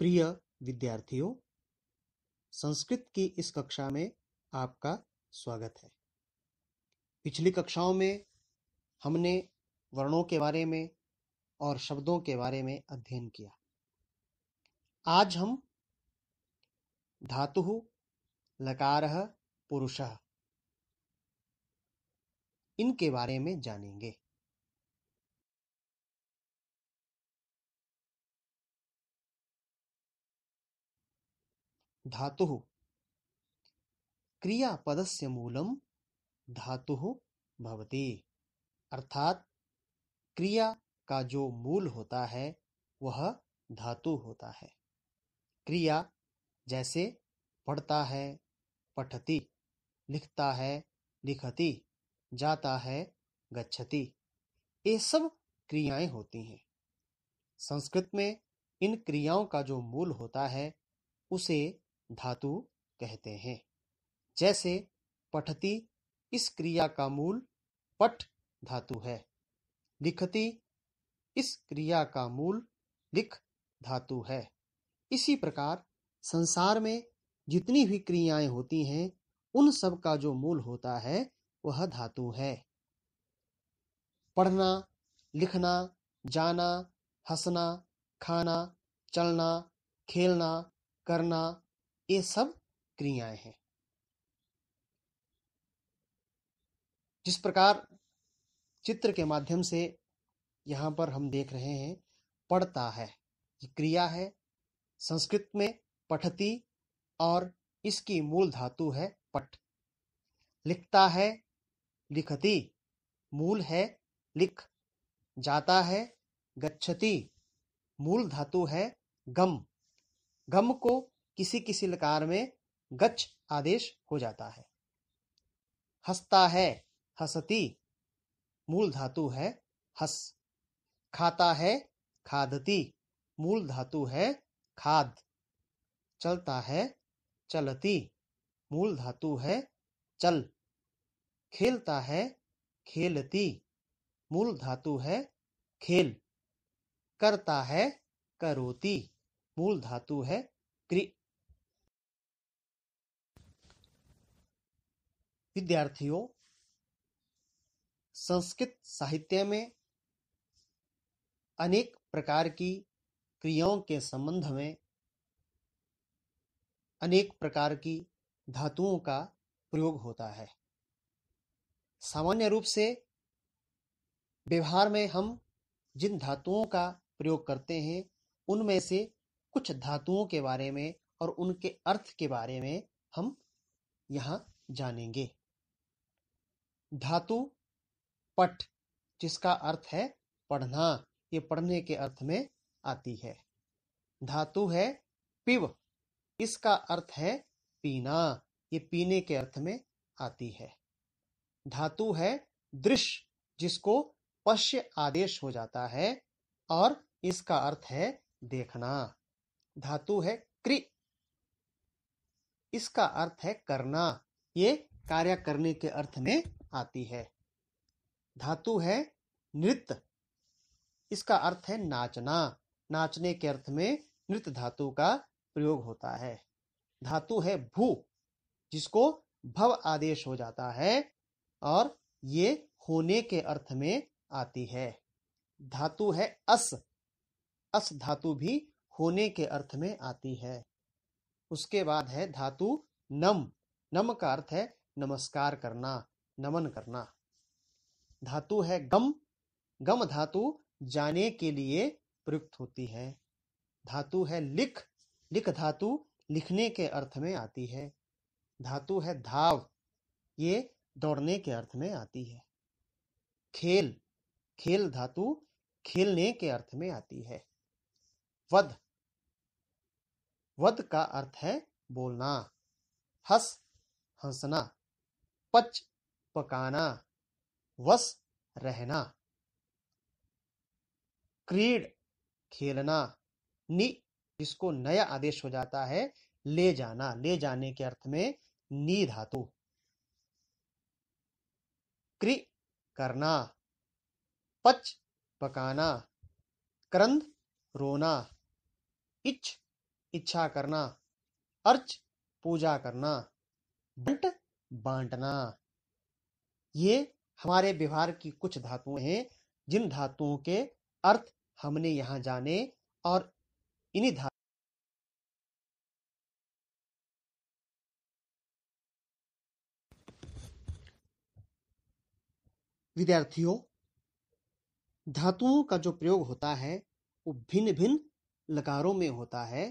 प्रिय विद्यार्थियों, संस्कृत की इस कक्षा में आपका स्वागत है। पिछली कक्षाओं में हमने वर्णों के बारे में और शब्दों के बारे में अध्ययन किया। आज हम धातुः, लकारः, पुरुषः इनके बारे में जानेंगे। धातुः क्रियापदस्य मूलम धातुः भवति, अर्थात क्रिया का जो मूल होता है वह धातु होता है। क्रिया जैसे पढ़ता है, पठति, लिखता है, लिखति, जाता है, गच्छति, ये सब क्रियाएं होती हैं। संस्कृत में इन क्रियाओं का जो मूल होता है उसे धातु कहते हैं। जैसे पठति, इस क्रिया का मूल पठ धातु है। लिखति, इस क्रिया का मूल लिख धातु है। इसी प्रकार संसार में जितनी भी क्रियाएं होती हैं उन सब का जो मूल होता है वह धातु है। पढ़ना, लिखना, जाना, हंसना, खाना, चलना, खेलना, करना, ये सब क्रियाएं हैं। जिस प्रकार चित्र के माध्यम से यहाँ पर हम देख रहे हैं, पढ़ता है, ये क्रिया है। संस्कृत में पठति और इसकी मूल धातु है पठ। लिखता है, लिखति, मूल है लिख। जाता है, गच्छति, मूल धातु है गम। गम को किसी किसी लकार में गच्छ आदेश हो जाता है। हंसता है, हसति, मूल धातु है हस। खाता है, खादति, मूल धातु है खाद। चलता है, चलति, मूल धातु है चल। खेलता है, खेलति, मूल धातु है खेल। करता है, करोति, मूल धातु है क्रि। विद्यार्थियों, संस्कृत साहित्य में अनेक प्रकार की क्रियाओं के संबंध में अनेक प्रकार की धातुओं का प्रयोग होता है। सामान्य रूप से व्यवहार में हम जिन धातुओं का प्रयोग करते हैं उनमें से कुछ धातुओं के बारे में और उनके अर्थ के बारे में हम यहाँ जानेंगे। धातु पठ, जिसका अर्थ है पढ़ना, ये पढ़ने के अर्थ में आती है। धातु है पिब, इसका अर्थ है पीना, ये पीने के अर्थ में आती है। धातु है दृश्य, जिसको पश्य आदेश हो जाता है और इसका अर्थ है देखना। धातु है क्रि, इसका अर्थ है करना, ये कार्य करने के अर्थ में आती है। धातु है नृत्य, इसका अर्थ है नाचना, नाचने के अर्थ में नृत्य धातु का प्रयोग होता है। धातु है भू, जिसको भव आदेश हो जाता है और ये होने के अर्थ में आती है। धातु है अस, अस धातु भी होने के अर्थ में आती है। उसके बाद है धातु नम, नम का अर्थ है नमस्कार करना, नमन करना। धातु है गम, गम धातु जाने के लिए प्रयुक्त होती है। धातु है लिख, लिख धातु लिखने के अर्थ में आती है। धातु है धाव, ये दौड़ने के अर्थ में आती है। खेल, खेल धातु खेलने के अर्थ में आती है। वध, वध का अर्थ है बोलना। हस, हंसना। पच, पकाना। वस, रहना। क्रीड, खेलना। नि, जिसको नया आदेश हो जाता है ले जाना, ले जाने के अर्थ में नी धातु। क्रि, करना। पच, पकाना। क्रंद, रोना। इच, इच्छा करना, अर्च पूजा करना, बंट बांटना। ये हमारे व्यवहार की कुछ धातुएं हैं जिन धातुओं के अर्थ हमने यहाँ जाने और इन्हीं धातु विद्यार्थियों, धातुओं का जो प्रयोग होता है वो भिन्न भिन्न लकारों में होता है।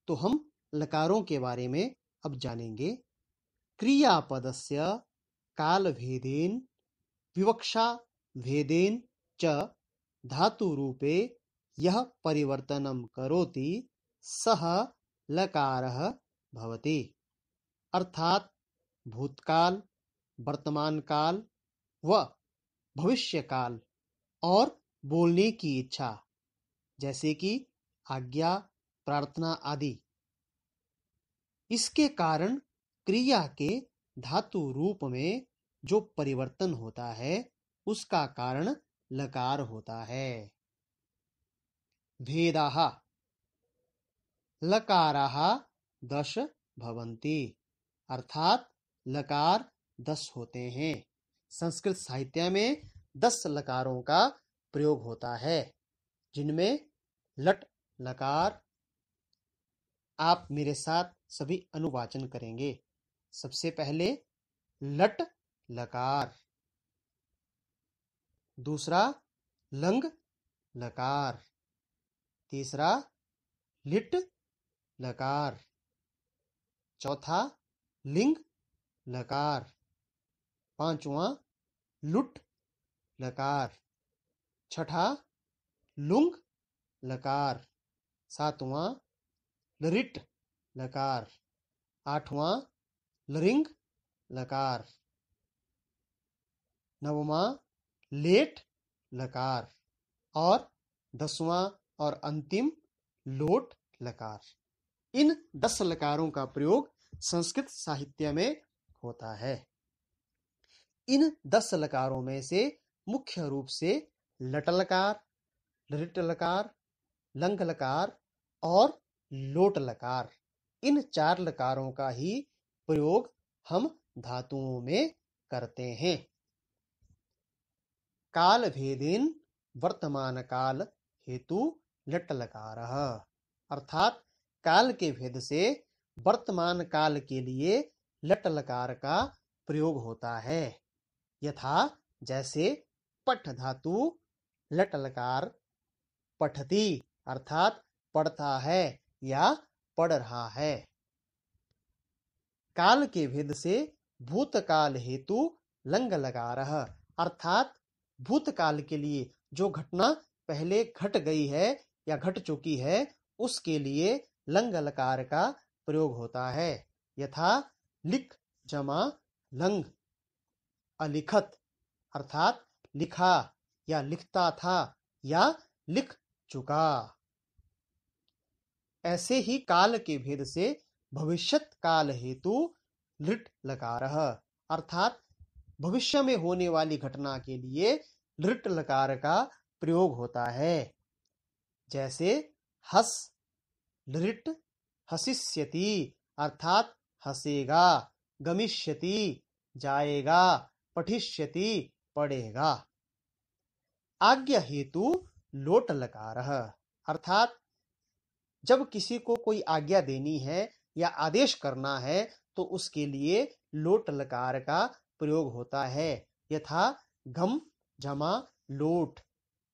तो हम लकारों के बारे में अब जानेंगे। क्रियापदस्य कालभेदेन विवक्षा भेदेन च धातुरूपे यह परिवर्तनं करोति सः लकारः भवति। अर्थात भूतकाल, वर्तमान काल व भविष्य काल और बोलने की इच्छा, जैसे कि आज्ञा, प्रार्थना आदि, इसके कारण क्रिया के धातु रूप में जो परिवर्तन होता है उसका कारण लकार होता है। भेदाः लकाराः 10 भवन्ति, अर्थात लकार 10 होते हैं। संस्कृत साहित्य में 10 लकारों का प्रयोग होता है, जिनमें लट लकार। आप मेरे साथ सभी अनुवाचन करेंगे। सबसे पहले लट लकार, दूसरा लंग लकार, तीसरा लिट लकार, चौथा लिंग लकार, पांचवा लुट लकार, छठा लुंग लकार, सातवां लरिट लकार, आठवां लरिंग लकार, नववां लेट लकार और 10वां और अंतिम लोट लकार। इन 10 लकारों का प्रयोग संस्कृत साहित्य में होता है। इन 10 लकारों में से मुख्य रूप से लट लकार, लृट लकार, लंग लकार और लोट लकार, इन 4 लकारों का ही प्रयोग हम धातुओं में करते हैं। काल भेदेन वर्तमान काल हेतु लट लकारः, अर्थात काल के भेद से वर्तमान काल के लिए लट लकार का प्रयोग होता है। यथा जैसे पठ धातु लट लकार पठति, अर्थात पढ़ता है या पढ़ रहा है। काल के भेद से भूतकाल हेतु लंग लकारः, अर्थात भूतकाल के लिए जो घटना पहले घट गई है या घट चुकी है उसके लिए लंग लकार का प्रयोग होता है। यथा लिख जमा लंग, अलिखत, अर्थात लिखा या लिखता था या लिख चुका। ऐसे ही काल के भेद से भविष्यत काल हेतु लृट लकारः, अर्थात भविष्य में होने वाली घटना के लिए लृट लकार का प्रयोग होता है। जैसे हस लृट हसिष्यति, अर्थात हंसेगा, गमिष्यति जाएगा, पठिष्यति पढ़ेगा। आज्ञा हेतु लोट लकारः, अर्थात जब किसी को कोई आज्ञा देनी है या आदेश करना है तो उसके लिए लोट लकार का प्रयोग होता है। यथा घम जमा लोट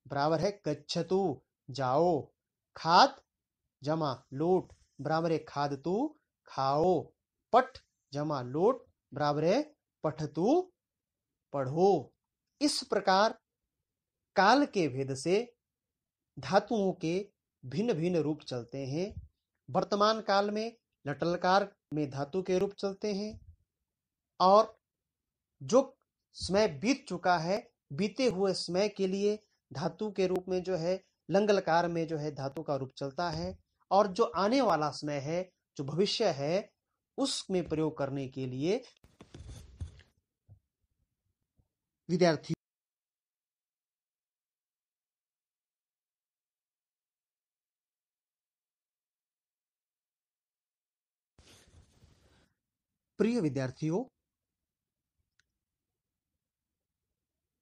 बराबर है गच्छतु जाओ, खाद जमा लोट बराबर है खादतु खाओ, पठ जमा लोट बराबर है पठतु पढ़ो। इस प्रकार काल के भेद से धातुओं के भिन्न भिन्न रूप चलते हैं। वर्तमान काल में लटलकार में धातु के रूप चलते हैं और जो समय बीत चुका है बीते हुए समय के लिए धातु के रूप में जो है लंगलकार में जो है धातु का रूप चलता है, और जो आने वाला समय है जो भविष्य है उसमें प्रयोग करने के लिए विद्यार्थी प्रिय विद्यार्थियों,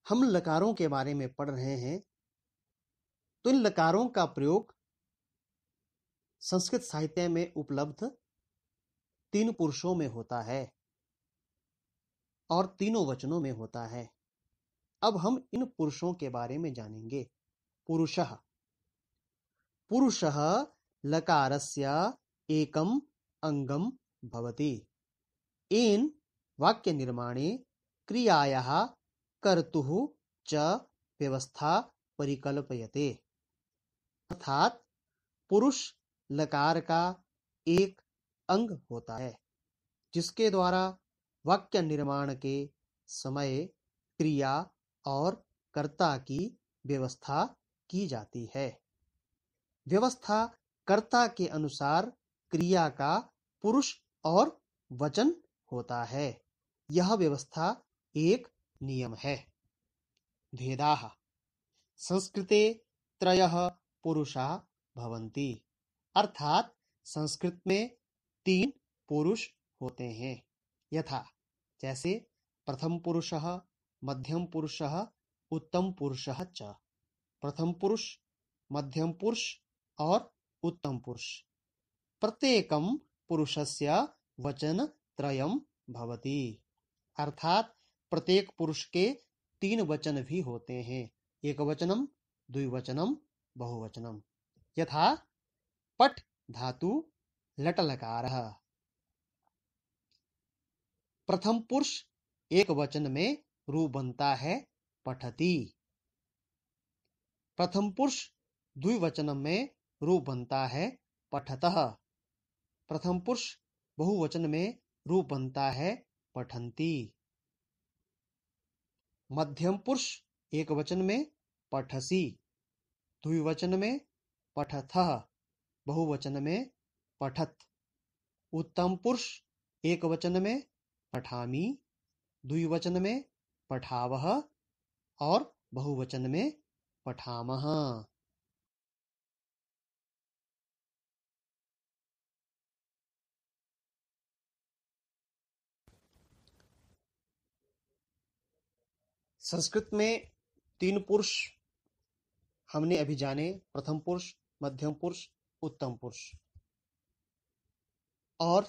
हम लकारों के बारे में पढ़ रहे हैं। तो इन लकारों का प्रयोग संस्कृत साहित्य में उपलब्ध 3 पुरुषों में होता है और तीनों वचनों में होता है। अब हम इन पुरुषों के बारे में जानेंगे। पुरुषः। पुरुषः लकारस्य एकम अंगम भवति। येन वाक्य निर्माणे क्रियायाः कर्तुः च व्यवस्था परिकल्प्यते। अर्थात पुरुष लकार का एक अंग होता है जिसके द्वारा वाक्य निर्माण के समय क्रिया और कर्ता की व्यवस्था की जाती है। व्यवस्था कर्ता के अनुसार क्रिया का पुरुष और वचन होता है। यह व्यवस्था एक नियम है। भेदाः। संस्कृते त्रयः पुरुषा भवन्ति। अर्थात संस्कृत में 3 पुरुष होते हैं। यथा जैसे प्रथम पुरुषः, मध्यम पुरुषः, उत्तम पुरुषः च। प्रथम पुरुष, मध्यम पुरुष और उत्तम पुरुष। प्रत्येकम पुरुषस्य वचन त्रयम भवति। अर्थात प्रत्येक पुरुष के 3 वचन भी होते हैं। एकवचनम, द्विवचनम, बहुवचनम। यथा पठ धातु लट लकारः। प्रथम पुरुष एक वचन में रूप बनता है पठति। प्रथम पुरुष द्विवचन में रूप बनता है पठतः। प्रथम पुरुष बहुवचन में रूप बनता है पठन्ति। मध्यम पुरुष एक वचन में पठसि, द्विवचन में पठथः, बहुवचन में पठत। उत्तम पुरुष एक वचन में पठामि, द्विवचन में पठावः और बहुवचन में पठामः। संस्कृत में 3 पुरुष हमने अभी जाने। प्रथम पुरुष, मध्यम पुरुष, उत्तम पुरुष। और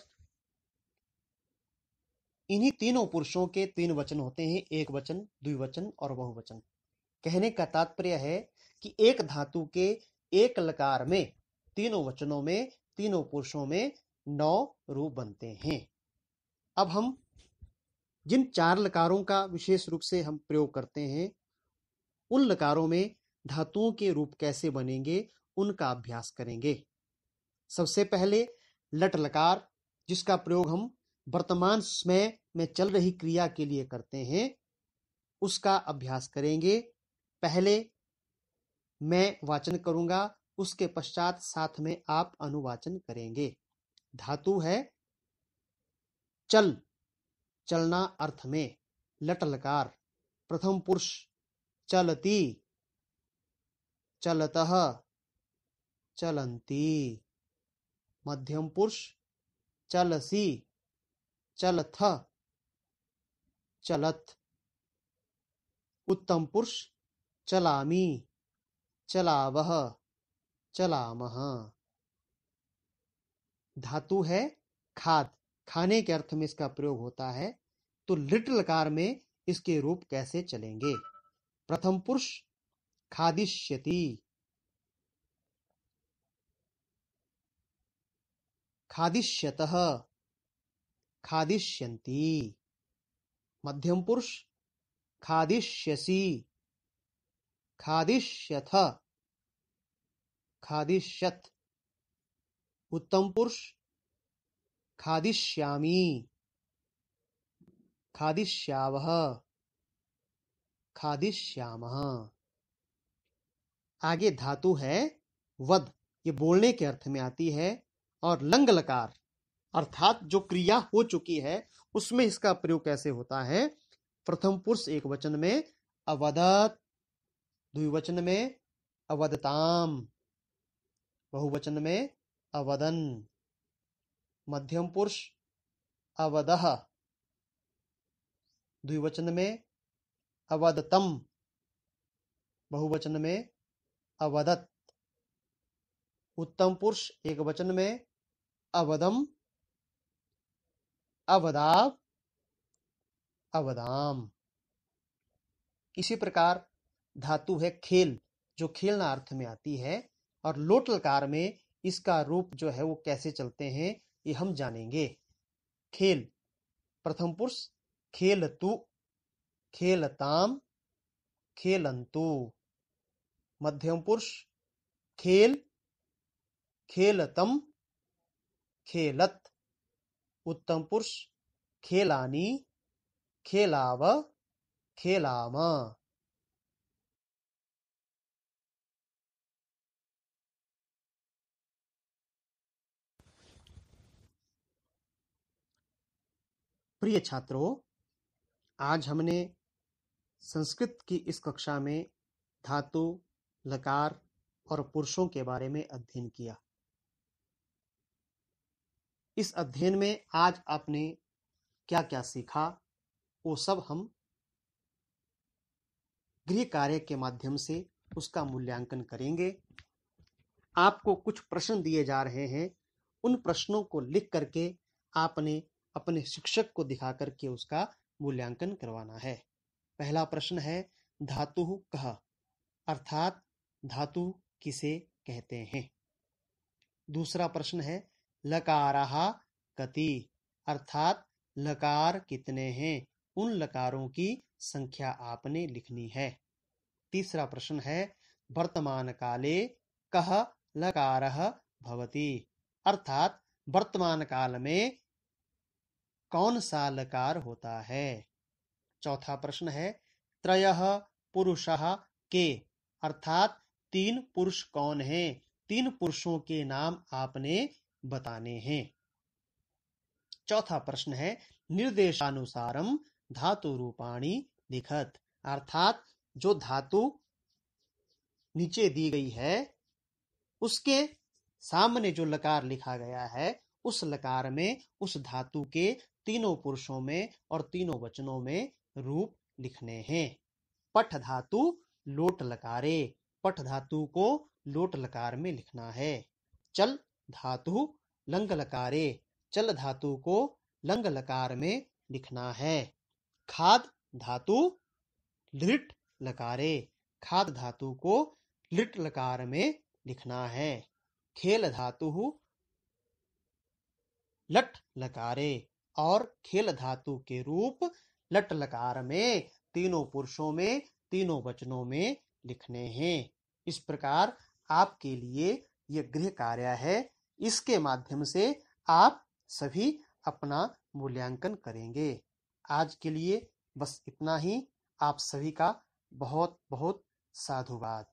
इन्हीं तीनों पुरुषों के 3 वचन होते हैं, एक वचन, द्विवचन और बहुवचन। कहने का तात्पर्य है कि एक धातु के एक लकार में तीनों वचनों में, तीनों पुरुषों में 9 रूप बनते हैं। अब हम जिन 4 लकारों का विशेष रूप से हम प्रयोग करते हैं, उन लकारों में धातुओं के रूप कैसे बनेंगे उनका अभ्यास करेंगे। सबसे पहले लट लकार, जिसका प्रयोग हम वर्तमान समय में चल रही क्रिया के लिए करते हैं, उसका अभ्यास करेंगे। पहले मैं वाचन करूंगा, उसके पश्चात साथ में आप अनुवाचन करेंगे। धातु है चल, चलना अर्थ में। लट लकार। प्रथम पुरुष चलती, चलतः, चलन्ति। मध्यम पुरुष चलसि, चलथ, चलत। उत्तम पुरुष चलामि, चलावः, चलामः। धातु है खाद, खाने के अर्थ में इसका प्रयोग होता है। तो लिट लकार में इसके रूप कैसे चलेंगे? प्रथम पुरुष खादिष्यति, खादिष्यतः, खादिष्यन्ति। मध्यम पुरुष खादिष्यसि, खादिष्यथ, खादिष्यत। उत्तम पुरुष खादिष्यामि, खादिष्यावः, खादिष्यामः। आगे धातु है वद, ये बोलने के अर्थ में आती है। और लंग लकार अर्थात जो क्रिया हो चुकी है उसमें इसका प्रयोग कैसे होता है? प्रथम पुरुष एक वचन में अवदत, द्विवचन में अवदताम, बहुवचन में अवदन। मध्यम पुरुष अवदः, द्विवचन में अवदतम, बहुवचन में अवदत, उत्तम पुरुष एक वचन में अवदम, अवदाव, अवदाम। इसी प्रकार धातु है खेल, जो खेलना अर्थ में आती है, और लोट लकार में इसका रूप जो है वो कैसे चलते हैं ये हम जानेंगे। खेल, प्रथम पुरुष खेलतु, खेलताम, खेलंतु। मध्यम पुरुष खेल, खेलतम, खेलत। उत्तम पुरुष खेलानी, खेलाव, खेलाम। प्रिय छात्रों, आज हमने संस्कृत की इस कक्षा में धातु, लकार और पुरुषों के बारे में अध्ययन किया। इस अध्ययन में आज आपने क्या क्या सीखा वो सब हम गृह कार्य के माध्यम से उसका मूल्यांकन करेंगे। आपको कुछ प्रश्न दिए जा रहे हैं, उन प्रश्नों को लिख करके आपने अपने शिक्षक को दिखा करके उसका मूल्यांकन करवाना है। पहला प्रश्न है धातुः कः, अर्थात धातु किसे कहते हैं। दूसरा प्रश्न है लकाराः कति, अर्थात लकार कितने हैं, उन लकारों की संख्या आपने लिखनी है। तीसरा प्रश्न है वर्तमान काले कः लकारः भवति, अर्थात वर्तमान काल में कौन सा लकार होता है। चौथा प्रश्न है त्रयः पुरुषः के, अर्थात तीन पुरुष कौन हैं, तीन पुरुषों के नाम आपने बताने हैं। चौथा प्रश्न है निर्देशानुसारम धातु रूपाणी लिखत, अर्थात जो धातु नीचे दी गई है उसके सामने जो लकार लिखा गया है उस लकार में उस धातु के तीनों पुरुषों में और तीनों वचनों में रूप लिखने हैं। पठ धातु लोट लकारे, पठ धातु को लोट लकार में लिखना है। चल धातु लंग लकारे, चल धातु को लंग लकार में लिखना है। खाद धातु लिट लकारे, खाद धातु को लिट लकार में लिखना है। खेल धातु लट लकारे, और खेल धातु के रूप लट लकार में तीनों पुरुषों में तीनों वचनों में लिखने हैं। इस प्रकार आपके लिए यह गृह कार्य है, इसके माध्यम से आप सभी अपना मूल्यांकन करेंगे। आज के लिए बस इतना ही। आप सभी का बहुत बहुत साधुवाद।